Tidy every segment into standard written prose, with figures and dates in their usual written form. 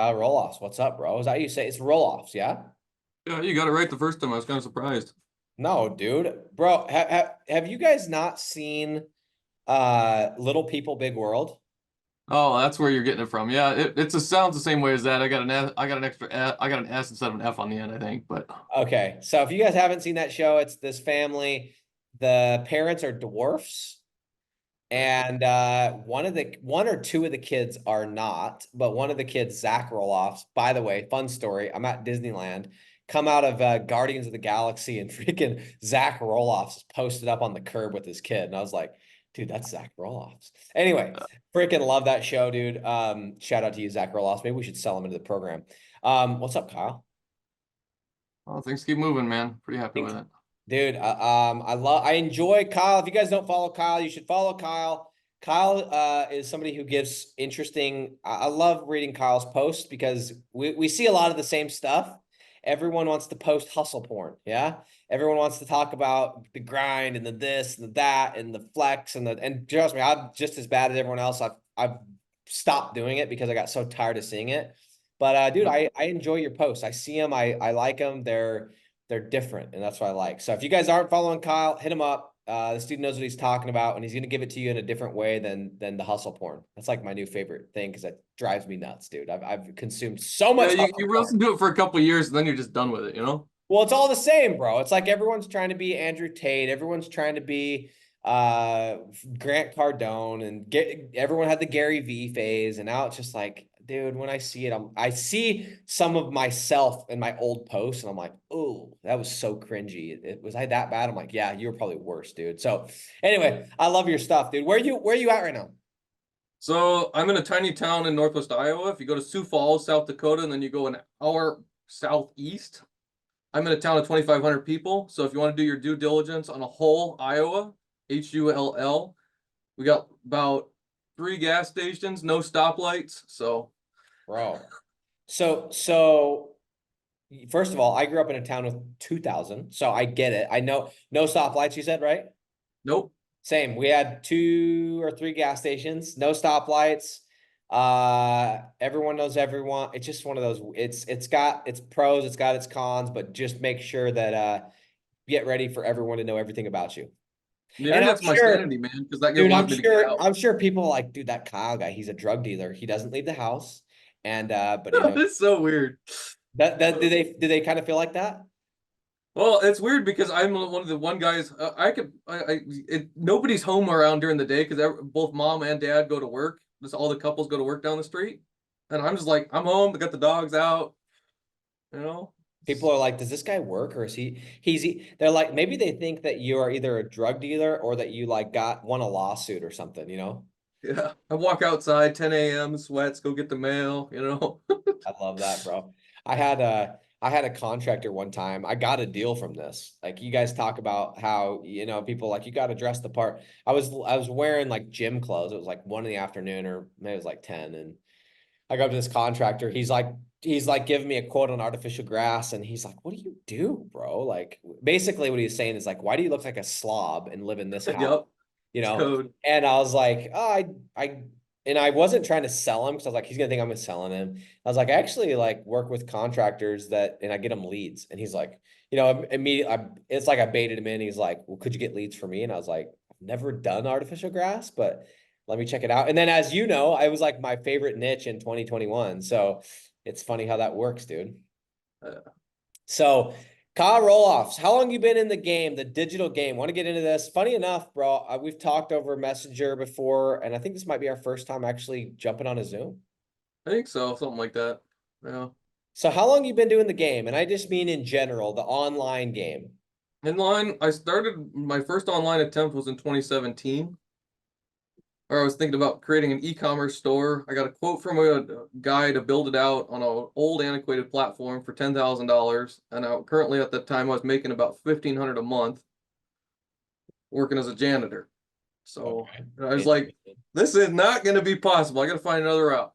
Kyle Roelofs. What's up, bro? Is that how you say it's Roelofs, yeah? Yeah, you got it right the first time. I was kind of surprised. No, dude. Bro, have you guys not seen Little People Big World? Oh, that's where you're getting it from. Yeah, it sounds the same way as that. I got an extra I got an S instead of an F on the end, I think. But Okay, so if you guys haven't seen that show, it's this family. The parents are dwarfs, and one or two of the kids are not, but one of the kids, Zach Roloffs, by the way, fun story. I'm at Disneyland, come out of Guardians of the Galaxy, and freaking Zach Roloffs is posted up on the curb with his kid, and I was like, dude, that's Zach Roloffs. Anyway, freaking love that show, dude. Shout out to you, Zach Roloffs. Maybe we should sell him into the program. What's up, Kyle? things keep moving, man. Pretty happy with it. Dude, I enjoy Kyle. If you guys don't follow Kyle, you should follow Kyle. Kyle is somebody who gives interesting. I love reading Kyle's posts because we see a lot of the same stuff. Everyone wants to post hustle porn, yeah. Everyone wants to talk about the grind and the this and the that and the flex and trust me, I'm just as bad as everyone else. I've stopped doing it because I got so tired of seeing it. But dude, Yep. I enjoy your posts. I see them. I like them. They're different, and that's what I like. So if you guys aren't following Kyle, hit him up. This dude knows what he's talking about, and he's gonna give it to you in a different way than the hustle porn. That's like my new favorite thing because that drives me nuts, dude. I've consumed so Yeah, much you hustle porn. listen to it for a couple of years, and then you're just done with it, you know? Well, it's all the same, bro. It's like everyone's trying to be Andrew Tate, everyone's trying to be uh Grant Cardone, and everyone had the Gary V phase, and now it's just like, dude, when I see it, I see some of myself in my old posts, and I'm like, oh, that was so cringy. Was I that bad? I'm like, yeah, you were probably worse, dude. So anyway, I love your stuff, dude. Where you at right now? So I'm in a tiny town in northwest Iowa. If you go to Sioux Falls, South Dakota, and then you go an hour southeast, I'm in a town of 2,500 people. So if you want to do your due diligence on a whole Iowa, Hull, we got about three gas stations, no stoplights. So Bro. So first of all, I grew up in a town with 2,000, so I get it. I know no stoplights, you said, right? nope. Same. We had two or three gas stations, no stoplights. Everyone knows everyone. It's just one of those. It's got its pros, it's got its cons, but just make sure that get ready for everyone to know everything about you. The And I'm internet's my sure, sanity, man, because that guy dude, wanted me to get out. I'm sure people are like, dude, that Kyle guy, he's a drug dealer. He doesn't leave the house. And but you know, It's so weird. that do they kind of feel like that? Well, it's weird because I'm one of the one guys. Nobody's home around during the day because both mom and dad go to work. Just all the couples go to work down the street, and I'm just like, I'm home. I got the dogs out. You know. People are like, does this guy work or is they're like, maybe they think that you are either a drug dealer or that you like won a lawsuit or something, you know? Yeah, I walk outside 10 a.m. sweats, go get the mail. You know. I love that, bro. I had a contractor one time. I got a deal from this. Like you guys talk about how, people like you got to dress the part. I was wearing like gym clothes. It was like 1 in the afternoon or maybe it was like 10. And I go up to this contractor. He's like giving me a quote on artificial grass, and he's like, "What do you do, bro?" Like, basically, what he's saying is like, "Why do you look like a slob and live in this house?" Yep. You It's know? code. And I was like, "Oh, and I wasn't trying to sell him because I was like, he's gonna think I'm selling him. I was like, I actually like work with contractors and I get them leads. And he's like, immediately, it's like I baited him in. He's like, well, could you get leads for me? And I was like, I've never done artificial grass, but let me check it out. And then, as you know, I was like my favorite niche in 2021. So it's funny how that works, dude. Uh, So, Kyle Roelofs, how long you been in the game, the digital game? Want to get into this? Funny enough, bro, we've talked over Messenger before, and I think this might be our first time actually jumping on a Zoom. I think so, something like that. Yeah. So, how long you been doing the game? And I just mean in general, the online game. Inline, I started my first online attempt was in 2017. Or I was thinking about creating an e-commerce store. I got a quote from a guy to build it out on an old antiquated platform for $10,000, and currently at that time I was making about 1,500 a month working as a janitor. So Okay. I was like, Interesting. this is not going to be possible. I got to find another route.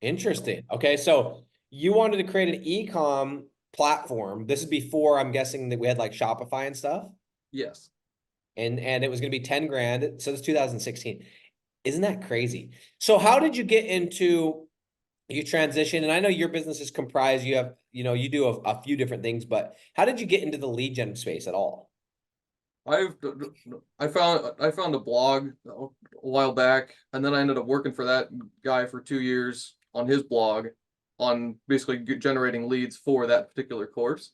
Interesting. Okay, so you wanted to create an e-com platform. This is before I'm guessing that we had like Shopify and stuff, Yes. and it was going to be 10 grand. So it's 2016. Isn't that crazy? So how did you get into you transition, and I know your business is comprised, you have, you do a few different things, but how did you get into the lead gen space at all? I've I found a blog a while back, and then I ended up working for that guy for 2 years on his blog, on basically generating leads for that particular course,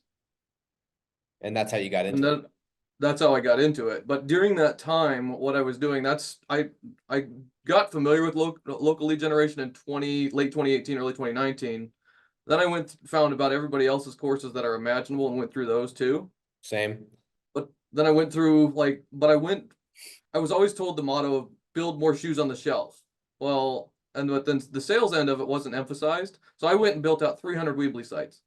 And that's how you got and into it. then that's how I got into it. But during that time, what I was doing, I got familiar with local lead generation in late 2018, early 2019. Then I found about everybody else's courses that are imaginable and went through those too. Same. But then I went through like, but I was always told the motto of build more shoes on the shelf. Well, but then the sales end of it wasn't emphasized. So I went and built out 300 Weebly sites.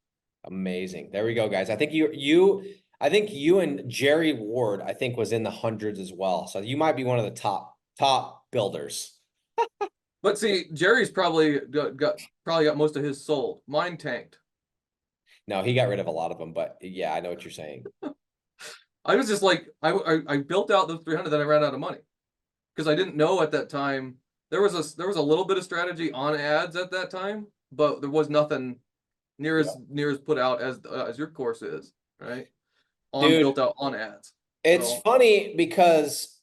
Amazing. There we go, guys. I think you and Jerry Ward, I think, was in the hundreds as well. So you might be one of the top builders. But see, Jerry's probably got most of his sold. Mine tanked. No, he got rid of a lot of them, but yeah, I know what you're saying. I was just like, I built out those 300, then I ran out of money because I didn't know at that time. There was a little bit of strategy on ads at that time, but there was nothing near as put out as your course is, right? On Dude, built out on ads. it's So funny because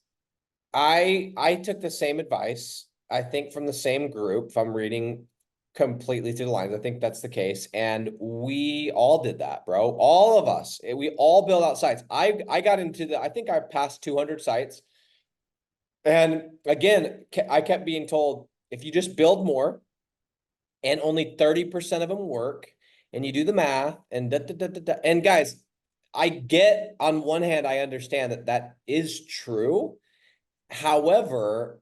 I took the same advice, I think from the same group, if I'm reading completely through the lines, I think that's the case. And we all did that, bro. All of us. We all build out sites. I got into I think I passed 200 sites. And again, I kept being told if you just build more and only 30% of them work, and you do the math and and guys, I get, on one hand, I understand that that is true. However,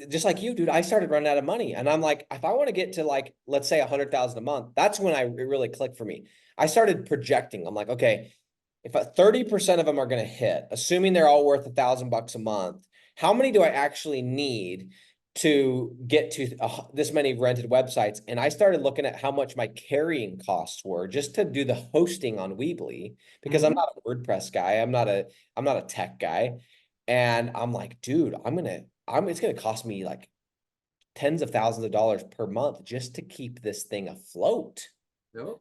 just like you, dude, I started running out of money, and I'm like, if I want to get to, like, let's say 100,000 a month, that's when it really clicked for me. I started projecting. I'm like, okay, if 30% of them are going to hit, assuming they're all worth $1,000 a month, how many do I actually need to get to this many rented websites? And I started looking at how much my carrying costs were just to do the hosting on Weebly, because I'm mhm. not a WordPress guy. I'm not a tech guy. And I'm like, dude, it's gonna cost me like tens of thousands of dollars per month just to keep this thing afloat. Yep.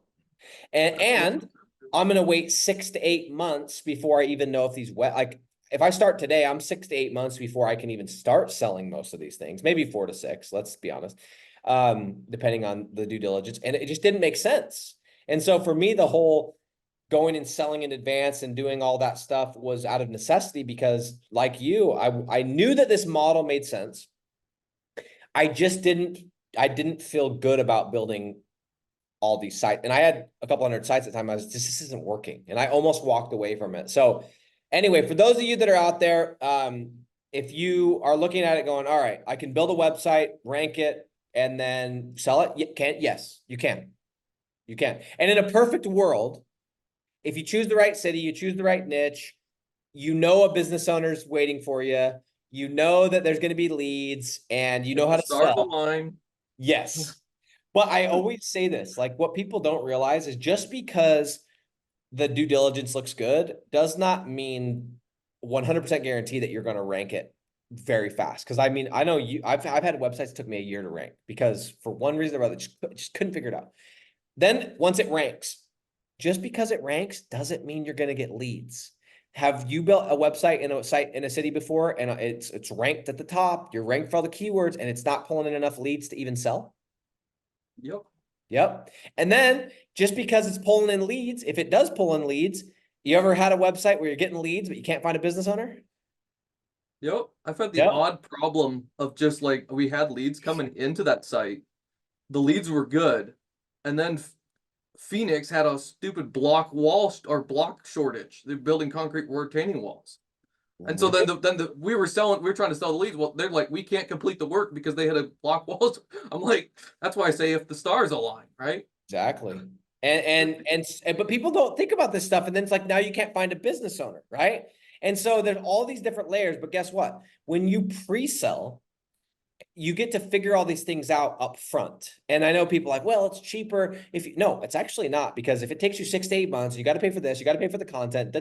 And That's what. I'm gonna wait 6 to 8 months before I even know if like, if I start today, I'm 6 to 8 months before I can even start selling most of these things. Maybe 4 to 6, let's be honest. Depending on the due diligence. And it just didn't make sense. And so for me, the whole going and selling in advance and doing all that stuff was out of necessity, because like you, I knew that this model made sense. I just didn't feel good about building all these sites. And I had a couple hundred sites at the time. I was just, this isn't working. And I almost walked away from it. So anyway, for those of you that are out there, if you are looking at it going, all right, I can build a website, rank it, and then sell it. Yes, you can. You can. And in a perfect world, if you choose the right city, you choose the right niche, you know a business owner's waiting for you, you know that there's going to be leads, and you know If how the to stars sell. align, Yes. But I always say this, like, what people don't realize is just because the due diligence looks good does not mean 100% guarantee that you're going to rank it very fast. Because I mean, I know I've had websites that took me a year to rank because for one reason or other, just couldn't figure it out. Then once it ranks, just because it ranks doesn't mean you're going to get leads. Have you built a website in a city before, and it's ranked at the top? You're ranked for all the keywords, and it's not pulling in enough leads to even sell? yep, Yep. And then just because it's pulling in leads, if it does pull in leads, you ever had a website where you're getting leads but you can't find a business owner? yep. I've had the Yep. odd problem of just like we had leads coming into that site. The leads were good, and then Phoenix had a stupid block shortage. They're building concrete retaining walls. And so Really? we were trying to sell the leads. Well, they're like, we can't complete the work because they had a block walls. I'm like, that's why I say if the stars align, right? Exactly. But people don't think about this stuff, and then it's like now you can't find a business owner, right? And so there's all these different layers, but guess what? When you pre-sell, you get to figure all these things out up front. And I know people are like, well, it's cheaper if you, no, it's actually not, because if it takes you 6 to 8 months, you got to pay for this, you got to pay for the content,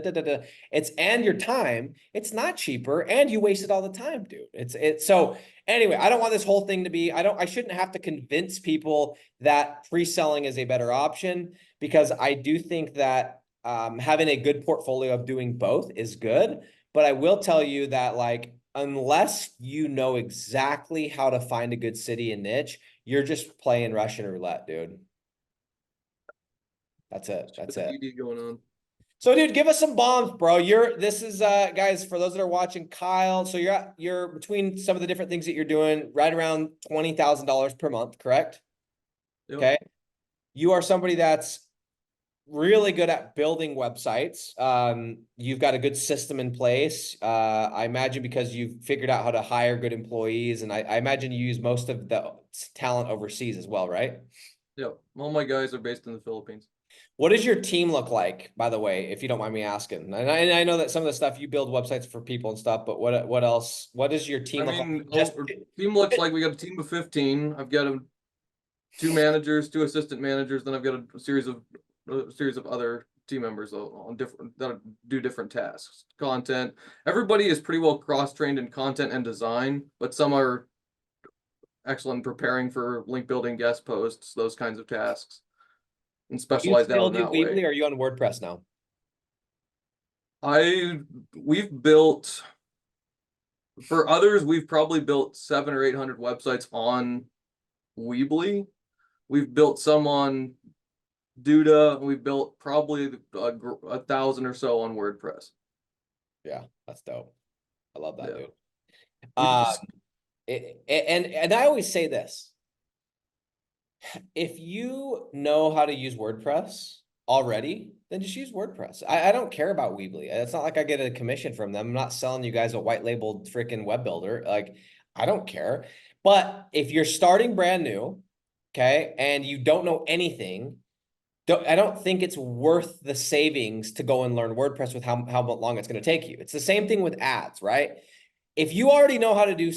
it's, and your time, it's not cheaper, and you wasted all the time, dude. So anyway, I don't want this whole thing to be, I shouldn't have to convince people that pre-selling is a better option, because I do think that having a good portfolio of doing both is good. But I will tell you that, like, unless you know exactly how to find a good city and niche, you're just playing Russian roulette, dude. That's it. That's it. ED going on. So, dude, give us some bombs, bro. This is guys, for those that are watching, Kyle. So you're between some of the different things that you're doing, right around $20,000 per month, correct? Yep. Okay. You are somebody that's really good at building websites. You've got a good system in place. I imagine because you've figured out how to hire good employees, and I imagine you use most of the talent overseas as well, right? Yep. All my guys are based in the Philippines. What does your team look like, by the way, if you don't mind me asking? And I know that some of the stuff you build websites for people and stuff, but what else? What does your team I look like? mean, Just our team looks like we got a team of 15. I've got 2 managers, 2 assistant managers, then I've got a series of other team members on different that do different tasks. Content. Everybody is pretty well cross-trained in content and design, but some are excellent in preparing for link building, guest posts, those kinds of tasks, and do you specialized out still in do that way. Weebly, or are you on WordPress now? We've built for others, we've probably built 700 or 800 websites on Weebly. We've built some on Duda. We built probably 1,000 or so on WordPress. Yeah, that's dope. I love that, Yeah. dude. We Uh, just and I always say this: if you know how to use WordPress already, then just use WordPress. I don't care about Weebly. It's not like I get a commission from them. I'm not selling you guys a white labeled freaking web builder. Like, I don't care. But if you're starting brand new, okay, and you don't know anything, I don't think it's worth the savings to go and learn WordPress with how long it's going to take you. It's the same thing with ads, right? If you already know how to do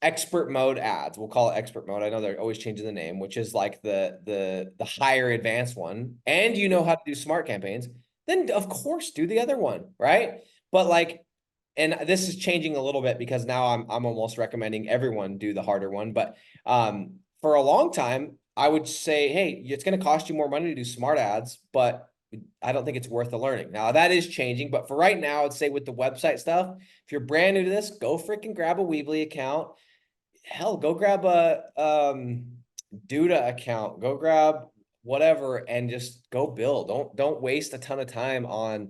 expert mode ads, we'll call it expert mode. I know they're always changing the name, which is like the higher advanced one, and you know how to do smart campaigns, then of course do the other one, right? But like, and this is changing a little bit because now I'm almost recommending everyone do the harder one. But for a long time, I would say, hey, it's going to cost you more money to do smart ads, but I don't think it's worth the learning. Now that is changing, but for right now, I'd say with the website stuff, if you're brand new to this, go freaking grab a Weebly account. Hell, go grab a Duda account. Go grab whatever and just go build. Don't waste a ton of time on.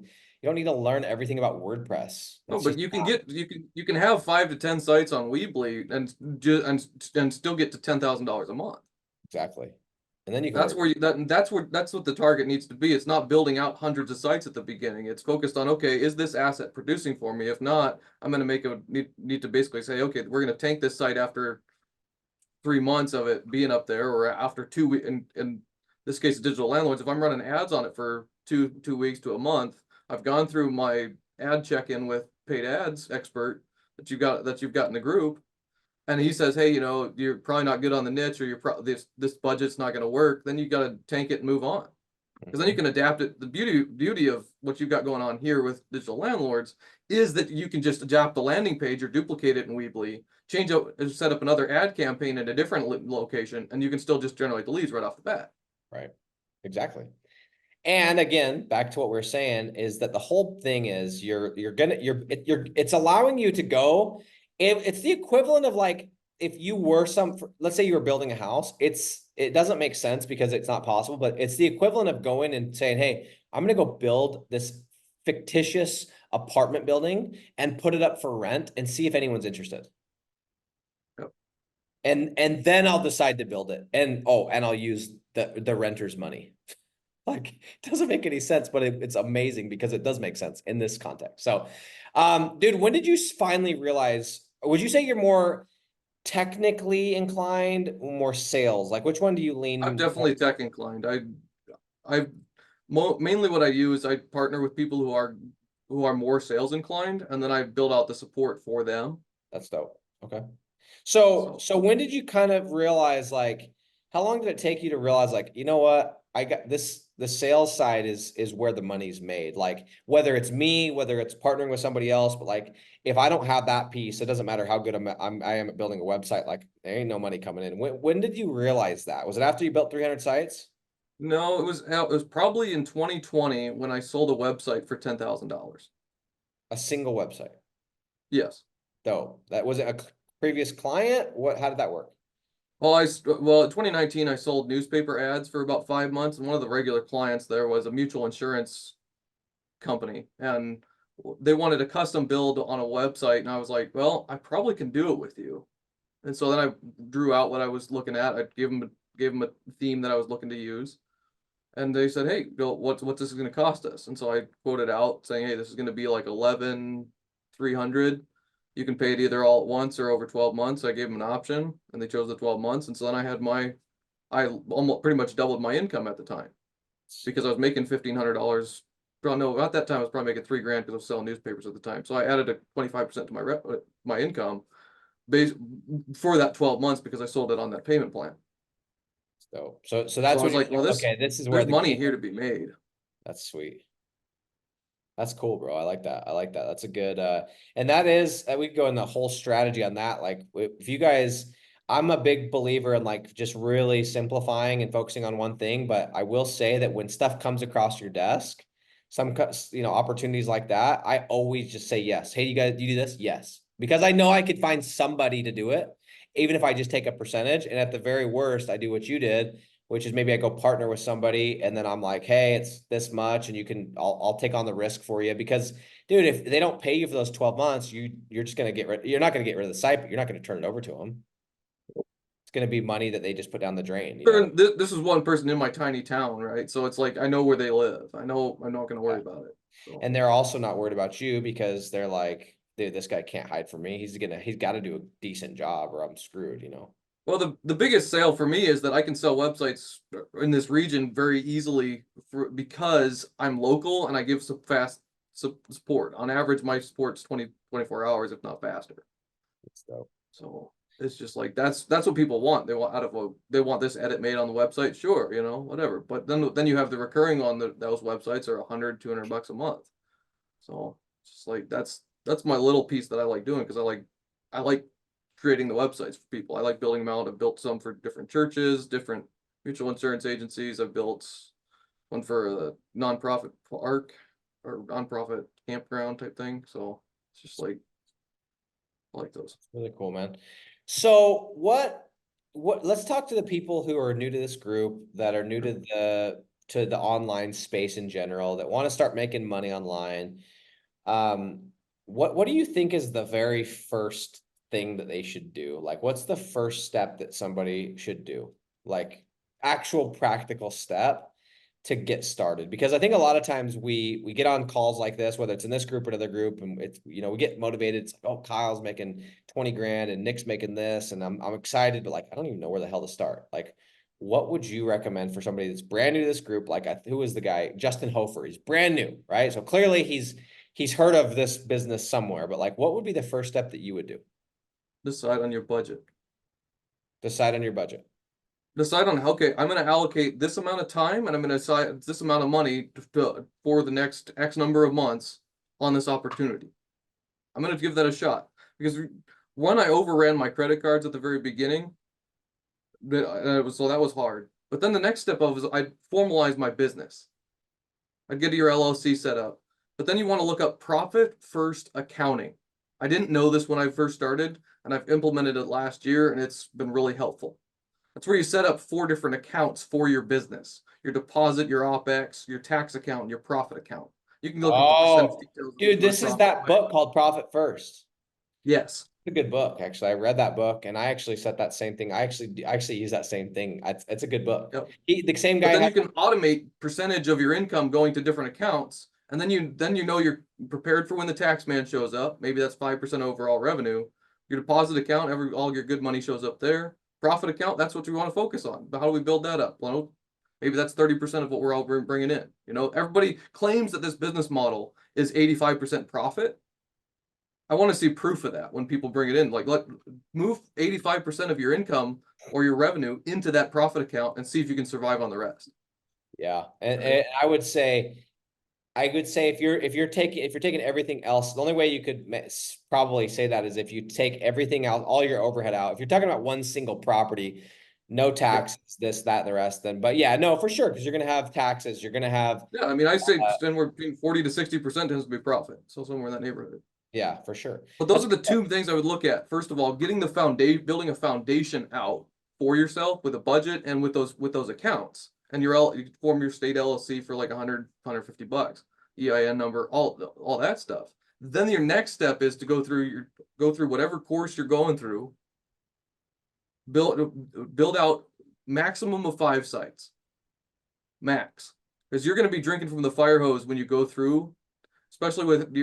You don't need to learn everything about WordPress. no, That's but just you can have 5 to 10 sites on Weebly and still get to $10,000 a month. exactly. And then you can That's work. where that's what the target needs to be. It's not building out hundreds of sites at the beginning. It's focused on, okay, is this asset producing for me? If not, I'm going to need to basically say, okay, we're going to tank this site after 3 months of it being up there, or after 2 weeks. In this case, digital landlords, if I'm running ads on it for two weeks to a month, I've gone through my ad check-in with paid ads expert that you've got in the group, and he says, hey, you're probably not good on the niche, or this budget's not going to work. Then you got to tank it and move on, because then you can adapt it. The beauty of what you've got going on here with digital landlords is that you can just adapt the landing page or duplicate it in Weebly, change out, set up another ad campaign at a different location, and you can still just generate the leads right off the bat. Right. Exactly. And again, back to what we're saying is that the whole thing is it's allowing you to go. It's the equivalent of, like, if you were let's say you were building a house, it doesn't make sense because it's not possible, but it's the equivalent of going and saying, hey, I'm going to go build this fictitious apartment building and put it up for rent and see if anyone's interested. Yep. And then I'll decide to build it. And I'll use the renter's money. Like, it doesn't make any sense, but it's amazing because it does make sense in this context. So, dude, when did you finally realize, would you say you're more technically inclined or more sales? Like, which one do you I'm lean more? definitely tech inclined. Mainly what I do is I partner with people who are more sales inclined, and then I build out the support for them. That's dope. Okay. So So when did you kind of realize, like, how long did it take you to realize, like, you know what, I got this, the sales side is where the money's made. Like, whether it's me, whether it's partnering with somebody else, but like, if I don't have that piece, it doesn't matter how good I am at building a website, like there ain't no money coming in. When did you realize that? Was it after you built 300 sites? no, it was probably in 2020 when I sold a website for $10,000. A single website? Yes. Though, that was it a previous client? What, how did that work? Well, in 2019, I sold newspaper ads for about 5 months, and one of the regular clients there was a mutual insurance company, and they wanted a custom build on a website, and I was like, well, I probably can do it with you. And so then I drew out what I was looking at. I gave them a theme that I was looking to use, and they said, "Hey, Bill, what's this going to cost us?" And so I quoted out saying, "Hey, this is going to be like 11,300. You can pay it either all at once or over 12 months." I gave them an option, and they chose the 12 months. And so then I almost pretty much doubled my income at the time because I was making $1,500. Well, no, at that time I was probably making 3 grand because I was selling newspapers at the time. So I added a 25% to my income base for that 12 months because I sold it on that payment plan. So So that's I when was you're like, well, like, okay, this is where there's the money game. here to be made. That's sweet. That's cool, bro. I like that. I like that. That's a good and that is we could go in the whole strategy on that. Like if you guys, I'm a big believer in like just really simplifying and focusing on one thing, but I will say that when stuff comes across your desk, opportunities like that, I always just say yes. Hey, you do this? Yes. Because I know I could find somebody to do it, even if I just take a percentage. And at the very worst, I do what you did, which is maybe I go partner with somebody and then I'm like, hey, it's this much and I'll take on the risk for you because dude, if they don't pay you for those 12 months, you're just going to you're not going to get rid of the site, but you're not going to turn it over to them. It's going to be money that they just put down the drain, you know? This is one person in my tiny town, right? So it's like I know where they live. I know I'm not going to worry Yeah. about it. So, And they're also not worried about you because they're like, dude, this guy can't hide from me. He's got to do a decent job or I'm screwed, you know? well, the biggest sale for me is that I can sell websites in this region very easily because I'm local and I give some fast support. On average, my support's 24 hours, if not faster. So So it's just like that's what people want. They want this edit made on the website, sure, whatever. But then you have the recurring on those websites are 100, $200 a month. So it's just like that's my little piece that I like doing because I like creating the websites for people. I like building them out. I've built some for different churches, different mutual insurance agencies. I've built one for a nonprofit park or nonprofit campground type thing. So it's just like I like those. really cool, man. So let's talk to the people who are new to this group, that are new to the online space in general, that want to start making money online. What do you think is the very first thing that they should do? Like, what's the first step that somebody should do? Like, actual practical step to get started, because I think a lot of times we get on calls like this, whether it's in this group or another group, and it's, we get motivated. It's like, oh, Kyle's making 20 grand and Nick's making this, and I'm excited, but like I don't even know where the hell to start. Like, what would you recommend for somebody that's brand new to this group? Like, who is the guy? Justin Hofer. He's brand new, right? So clearly he's heard of this business somewhere, but like, what would be the first step that you would do? Decide on your budget. Decide on your budget. Decide on, okay, I'm going to allocate this amount of time and I'm going to decide this amount of money for the next X number of months on this opportunity. I'm going to give that a shot because one, I overran my credit cards at the very beginning. So that was hard. But then the next step of is I'd formalize my business. I'd get your LLC set up. But then you want to look up profit first accounting. I didn't know this when I first started, and I've implemented it last year, and it's been really helpful. That's where you set up 4 different accounts for your business: your deposit, your OPEX, your tax account, and your profit account. You can look at the percentage Oh, details of dude, which one this is profit that away. book called Profit First. Yes. A good book, actually. I read that book and I actually said that same thing. I actually use that same thing. It's a good book. Yep. The same But guy then had, you can automate percentage of your income going to different accounts, and then you know you're prepared for when the tax man shows up. Maybe that's 5% overall revenue. Your deposit account, all your good money shows up there. Profit account, that's what we want to focus on. But how do we build that up? Well, maybe that's 30% of what we're all bringing in. Everybody claims that this business model is 85% profit. I want to see proof of that when people bring it in. Like, move 85% of your income or your revenue into that profit account and see if you can survive on the rest. Yeah. Right? And I would say if you're taking everything else, the only way you could probably say that is if you take everything out, all your overhead out. If you're talking about one single property, no Yeah. taxes, this, that, and the rest, then, but yeah, no, for sure, because you're gonna have taxes, you're gonna have, Yeah. I mean, I say anywhere between 40 to 60% has to be profit. So somewhere in that neighborhood. yeah, for sure. But those That's are the two things I would look at. First of all, getting the foundation, building a foundation out for yourself with a budget and with those accounts. And you form your state LLC for like 150 bucks, EIN number, all that stuff. Then your next step is to go through whatever course you're going through, build out maximum of 5 sites, max, because you're going to be drinking from the fire hose when you go through, especially with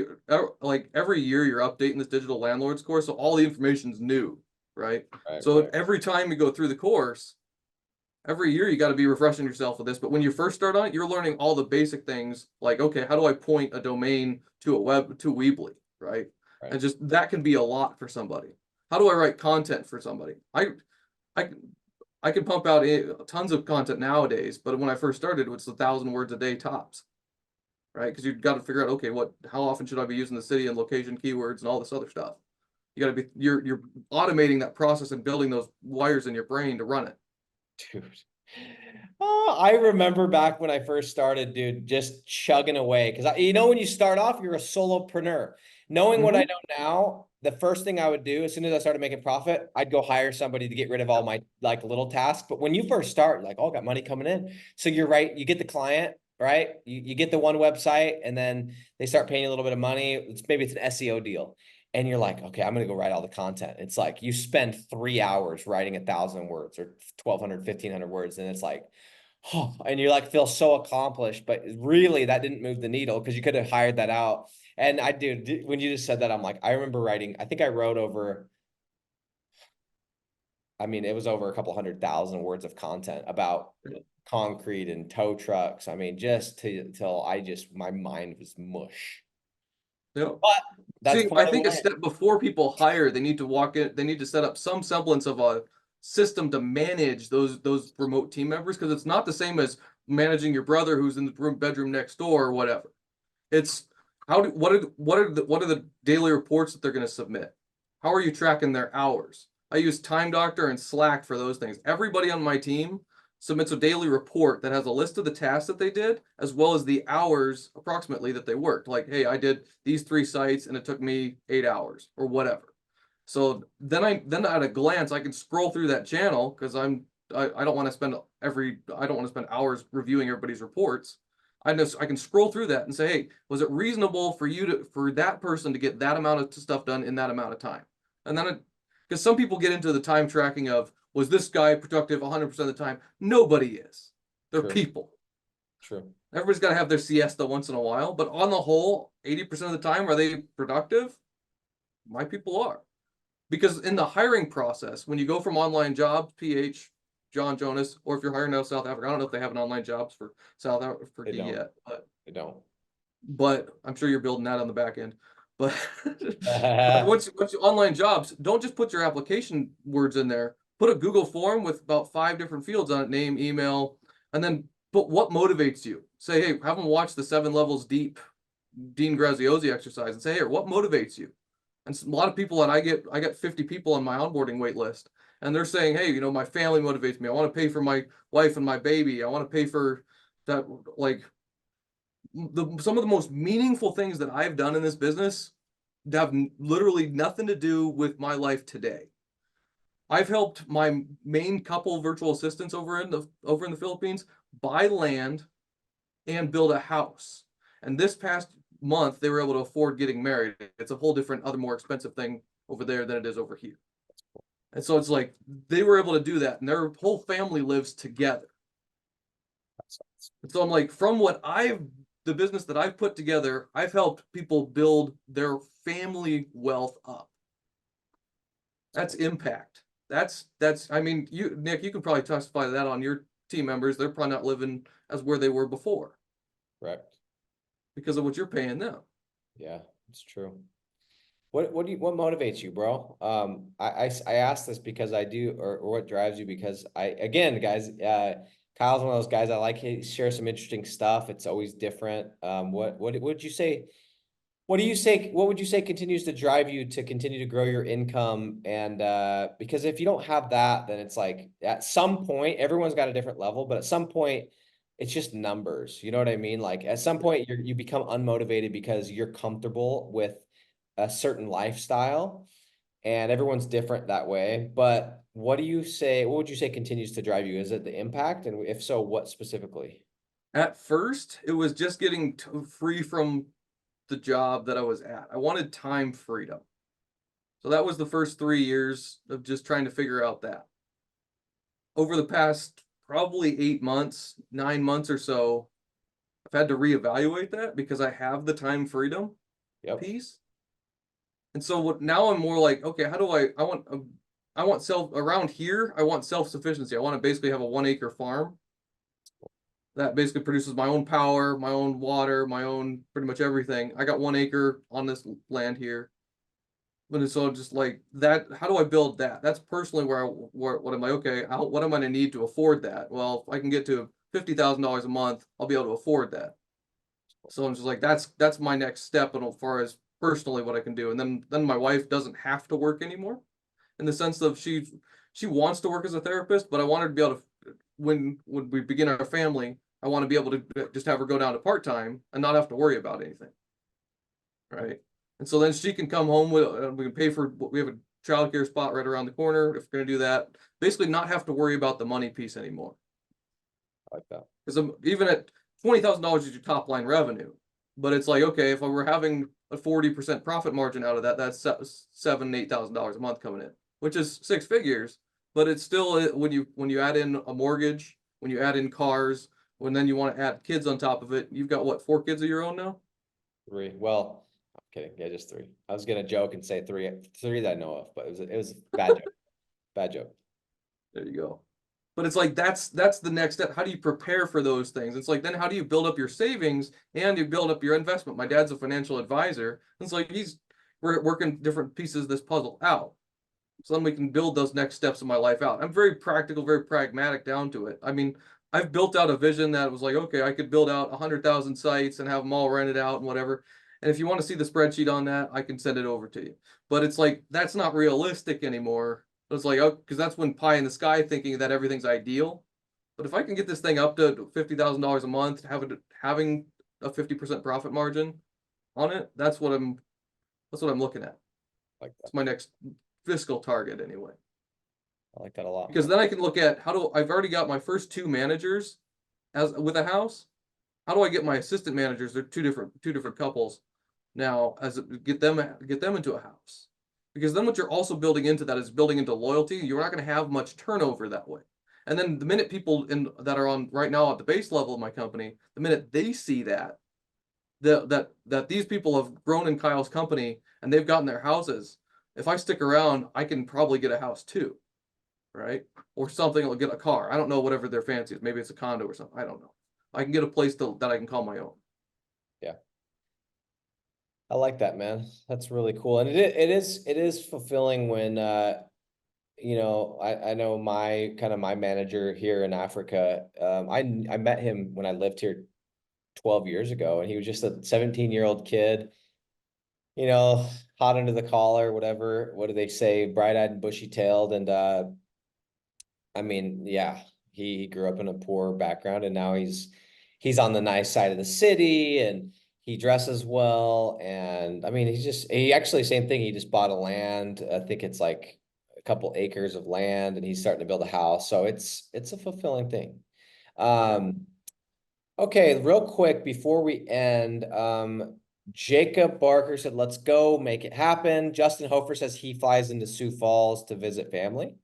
like every year you're updating this digital landlords course, so all the information's new, right? right, So right. every time you go through the course, every year you got to be refreshing yourself with this. But when you first start on it, you're learning all the basic things, like, okay, how do I point a domain to Weebly, right? Right. And just that can be a lot for somebody. How do I write content for somebody? I I can pump out tons of content nowadays, but when I first started, it was 1,000 words a day tops, right? Because you've got to figure out, okay, how often should I be using the city and location keywords and all this other stuff. You got to be you're automating that process and building those wires in your brain to run it. Dude. Oh, I remember back when I first started, dude, just chugging away. Because when you start off, you're a solopreneur. Knowing what I Mm-hmm. know now, the first thing I would do as soon as I started making profit, I'd go hire somebody to get rid of all my like little tasks. But when you first start, like, oh, got money coming in. So you're right, you get the client, right? You get the one website, and then they start paying you a little bit of money. Maybe it's an SEO deal. And you're like, okay, I'm gonna go write all the content. It's like you spend 3 hours writing 1,000 words or 1,200, 1,500 words, and it's like, oh, and you like feel so accomplished, but really that didn't move the needle because you could have hired that out. And I do, when you just said that, I'm like, I remember writing, I think I wrote over, I mean, it was over a couple 100,000 words of content about concrete and tow trucks. I mean, just till my mind was mush. Yeah. But that's See, I part of think a life. step before people hire, they need to walk in, they need to set up some semblance of a system to manage those remote team members, because it's not the same as managing your brother who's in the bedroom next door or whatever. It's what are the daily reports that they're going to submit? How are you tracking their hours? I use Time Doctor and Slack for those things. Everybody on my team submits a daily report that has a list of the tasks that they did, as well as the hours approximately that they worked. Like, hey, I did these 3 sites and it took me 8 hours or whatever. So then at a glance, I can scroll through that channel because I don't want to spend hours reviewing everybody's reports. I can scroll through that and say, hey, was it reasonable for that person to get that amount of stuff done in that amount of time? And then because some people get into the time tracking of, was this guy productive 100% of the time? Nobody is. They're True, people. true. Everybody's got to have their siesta once in a while, but on the whole, 80% of the time, are they productive? My people are. Because in the hiring process, when you go from online jobs, PH, John Jonas, or if you're hiring out of South Africa, I don't know if they have an online jobs for South They Africa don't. yet, but They don't. I'm sure you're building that on the back end. But but once you online jobs, don't just put your application words in there. Put a Google form with about 5 different fields on it: name, email, and then put what motivates you. Say, hey, have them watch the 7 levels deep Dean Graziosi exercise and say, hey, what motivates you? And a lot of people that I get 50 people on my onboarding wait list, and they're saying, hey, my family motivates me. I want to pay for my wife and my baby. I want to pay for that, like some of the most meaningful things that I've done in this business have literally nothing to do with my life today. I've helped my main couple virtual assistants over in the Philippines buy land and build a house. And this past month, they were able to afford getting married. It's a whole different, other more expensive thing over there than it is over here. And so it's like they were able to do that, and their whole family lives together. And so I'm like, the business that I've put together, I've helped people build their family wealth up. That's impact. I mean, Nick, you can probably testify to that on your team members. They're probably not living as where they were before Correct. because of what you're paying them. Yeah, it's true. What motivates you, bro? I asked this because I do, or what drives you? Because again, guys, Kyle's one of those guys I like. He shares some interesting stuff. It's always different. What would you say? What do you say? What would you say continues to drive you to continue to grow your income? And because if you don't have that, then it's like at some point, everyone's got a different level, but at some point, it's just numbers. You know what I mean? Like at some point, you become unmotivated because you're comfortable with a certain lifestyle, and everyone's different that way. But what do you say? What would you say continues to drive you? Is it the impact? And if so, what specifically? At first, it was just getting free from the job that I was at. I wanted time freedom. So that was the first 3 years of just trying to figure out that. Over the past probably 8 months, 9 months or so, I've had to reevaluate that because I have the time freedom Yep. piece. And so what now I'm more like, okay, how do I want self around here, I want self-sufficiency. I want to basically have a 1 acre farm that basically produces my own power, my own water, my own pretty much everything. I got 1 acre on this land here. But so just like that, how do I build that? That's personally what I'm like, okay, what am I gonna need to afford that? Well, if I can get to $50,000 a month, I'll be able to afford that. So I'm just like, that's my next step as far as personally what I can do. And then my wife doesn't have to work anymore in the sense of she wants to work as a therapist, but I want her to be able to when we begin our family, I want to be able to just have her go down to part-time and not have to worry about anything. Right. And so then she can come home with, we can pay for, we have a childcare spot right around the corner if we're going to do that. Basically, not have to worry about the money piece anymore. I like that. Because even at $20,000 is your top line revenue, but it's like, okay, if we're having a 40% profit margin out of that, that's $7,000-8,000 a month coming in, which is six figures. But it's still when you add in a mortgage, when you add in cars, when then you want to add kids on top of it, you've got what, 4 kids of your own now? Three. Well, I'm kidding. Yeah, just three. I was gonna joke and say three that I know of, but it was a bad joke. Bad joke. There you go. But it's like that's the next step. How do you prepare for those things? It's like then how do you build up your savings and you build up your investment? My dad's a financial advisor. It's like we're working different pieces of this puzzle out. So then we can build those next steps of my life out. I'm very practical, very pragmatic down to it. I mean, I've built out a vision that was like, okay, I could build out 100,000 sites and have them all rented out and whatever. And if you want to see the spreadsheet on that, I can send it over to you. But it's like that's not realistic anymore. It's like, oh, because that's when pie in the sky thinking that everything's ideal. But if I can get this thing up to $50,000 a month, having a 50% profit margin on it, that's what I'm looking at. Like that. It's my next fiscal target anyway. I like that a lot, Because man. then I can look at I've already got my first two managers as with a house. How do I get my assistant managers? They're two different couples now as get them into a house. Because then what you're also building into that is building into loyalty. You're not going to have much turnover that way. And then the minute people that are on right now at the base level of my company, the minute they see that these people have grown in Kyle's company and they've gotten their houses, if I stick around, I can probably get a house too, right? Or something, I'll get a car. I don't know whatever their fancy is. Maybe it's a condo or something. I don't know. I can get a place that I can call my own. Yeah. I like that, man. That's really cool. And it is fulfilling when I know my manager here in Africa. I met him when I lived here 12 years ago, and he was just a 17-year-old kid, you know, hot under the collar, whatever. What do they say? Bright-eyed and bushy-tailed. And I mean, yeah, he grew up in a poor background, and now he's on the nice side of the city, and he dresses well. And I mean, he actually same thing. He just bought a land. I think it's like a couple acres of land, and he's starting to build a house. So it's a fulfilling thing. Yeah. Um, okay, real quick before we end, Jacob Barker said, "Let's go make it happen." Justin Hofer says he flies into Sioux Falls to visit family.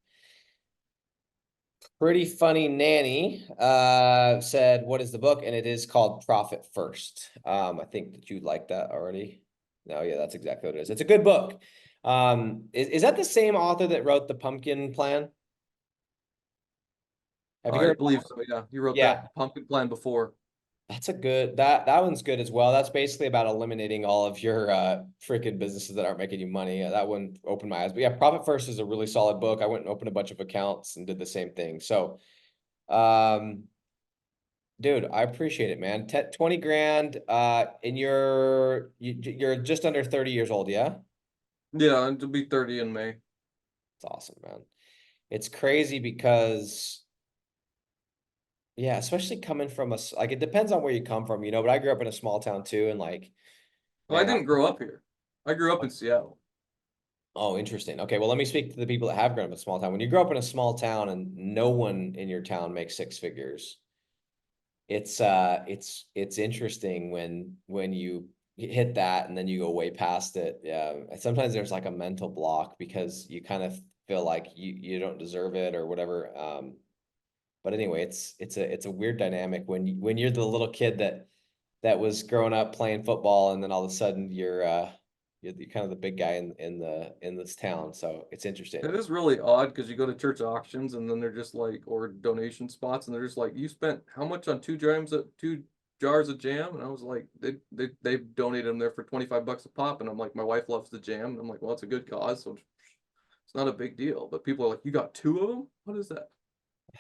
Pretty Funny Nanny said, "What is the book?" And it is called Profit First. I think that you like that already. No, yeah, that's exactly what it is. It's a good book. Is that the same author that wrote The Pumpkin Plan? Have you I heard? believe so. Yeah, you wrote Yeah, that pumpkin plan before. That's a good that one's good as well. That's basically about eliminating all of your freaking businesses that aren't making you money. That one opened my eyes. But yeah, Profit First is a really solid book. I went and opened a bunch of accounts and did the same thing. So um dude, I appreciate it, man. 20 grand and you're just under 30 years old, yeah? Yeah, and to be 30 in May. It's awesome, man. It's crazy because yeah, especially coming from like it depends on where you come from, but I grew up in a small town too, and like, Well, I man, didn't grow up here. I grew up in Seattle. oh, interesting. Okay, well, let me speak to the people that have grown up in a small town. When you grow up in a small town and no one in your town makes six figures, it's interesting when you hit that and then you go way past it. Yeah, sometimes there's like a mental block because you kind of feel like you don't deserve it or whatever. But anyway, it's a weird dynamic when you're the little kid that was growing up playing football, and then all of a sudden you're kind of the big guy in this town. So it's interesting. It is really odd because you go to church auctions and then they're just like, or donation spots, and they're just like, you spent how much on two jars of jam? And I was like, they donated them there for 25 bucks a pop, and I'm like, my wife loves the jam, and I'm like, well, it's a good cause, so it's not a big deal. But people are like, you got two of them? What is that?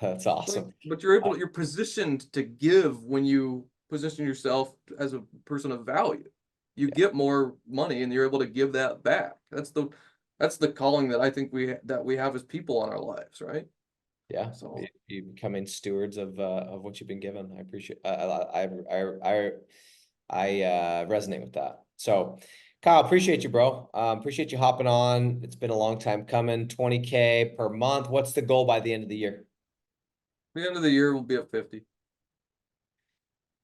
That's Like, awesome. but you're positioned to give when you position yourself as a person of value. You get more money and you're able to give that back. That's the calling that I think we have as people on our lives, right? Yeah, So you becoming stewards of what you've been given. I appreciate. I resonate with that. So, Kyle, appreciate you, bro. Appreciate you hopping on. It's been a long time coming. 20K per month. What's the goal by the end of the year? the end of the year will be at 50.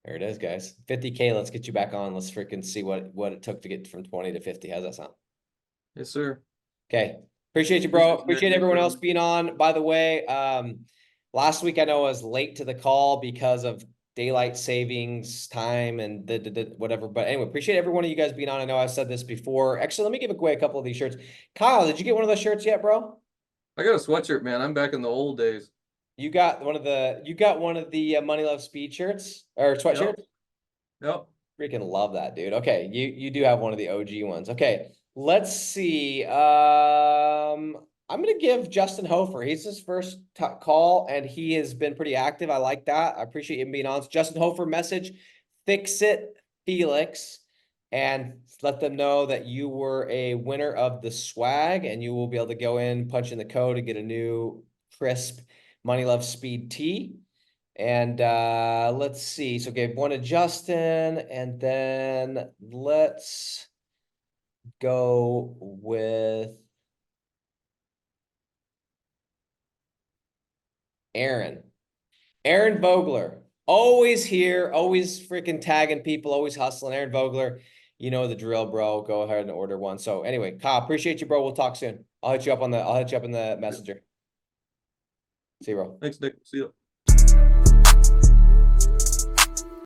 There it is, guys. 50K. Let's get you back on. Let's freaking see what it took to get from 20 to 50. How's that sound? Yes, sir. Okay. Appreciate you, bro. Appreciate you guys. Appreciate Thanks everyone for else having me. being on. By the way, last week I know I was late to the call because of daylight savings time and whatever. But anyway, appreciate every one of you guys being on. I know I've said this before. Actually, let me give away a couple of these shirts. Kyle, did you get one of those shirts yet, bro? I got a sweatshirt, man. I'm back in the old days. You got one of the Money Love Speed shirts or Yep. sweatshirts? Yep. Freaking love that, dude. Okay, you do have one of the OG ones. Okay, let's see. I'm gonna give Justin Hofer. He's his first call, and he has been pretty active. I like that. I appreciate him being on. So Justin Hofer, message, fix it, Felix, and let them know that you were a winner of the swag, and you will be able to go in, punch in the code, and get a new crisp Money Love Speed tee. And let's see. So gave one to Justin, and then let's go with Aaron. Aaron Vogler. Always here, always freaking tagging people, always hustling. Aaron Vogler, you know the drill, bro. Go ahead and order one. So anyway, Kyle, appreciate you, bro. We'll talk soon. I'll hit you up in the Yep. messenger. See you, bro. Thanks, Nick. See you.